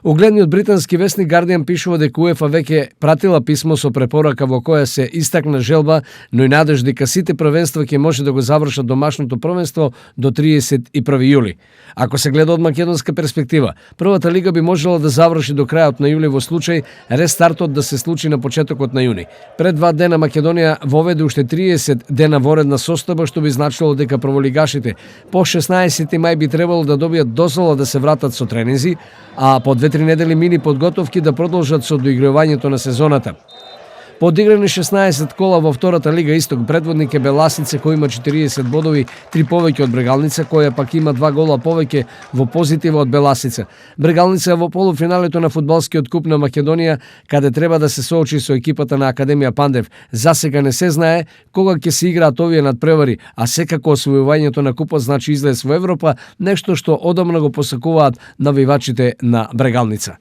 Угледниот британски весник Guardian пишува дека УЕФА веќе пратила писмо со препорака во која се истакна желба, но и надеж дека сите првенства ќе може да го завршат домашното првенство до 31 јули. Ако се гледа од македонска перспектива, првата лига би можела да заврши до крајот на јули во случај рестартот да се случи на почетокот на јуни. Пред 2 дена Македонија воведе уште 30 дена воредна состојба, што би значило дека прволигашите по 16 мај би требало да добијат дозвола да се вратат со тренинзи, а по 2-3 недели мини подготовки да продолжат со доигрувањето на сезоната. По одиграни 16 кола во втората лига Исток, предводник е Беласица кој има 40 бодови, 3 повеќе од Брегалница која пак има 2 гола повеќе во позитива од Беласица. Брегалница е во полуфиналето на фудбалскиот куп на Македонија, каде треба да се соочи со екипата на Академија Пандев. Засега не се знае кога ќе се играат овие надпревари, а секако освојувањето на купот значи излез во Европа, нешто што одамна го посакуваат навивачите на Брегалница.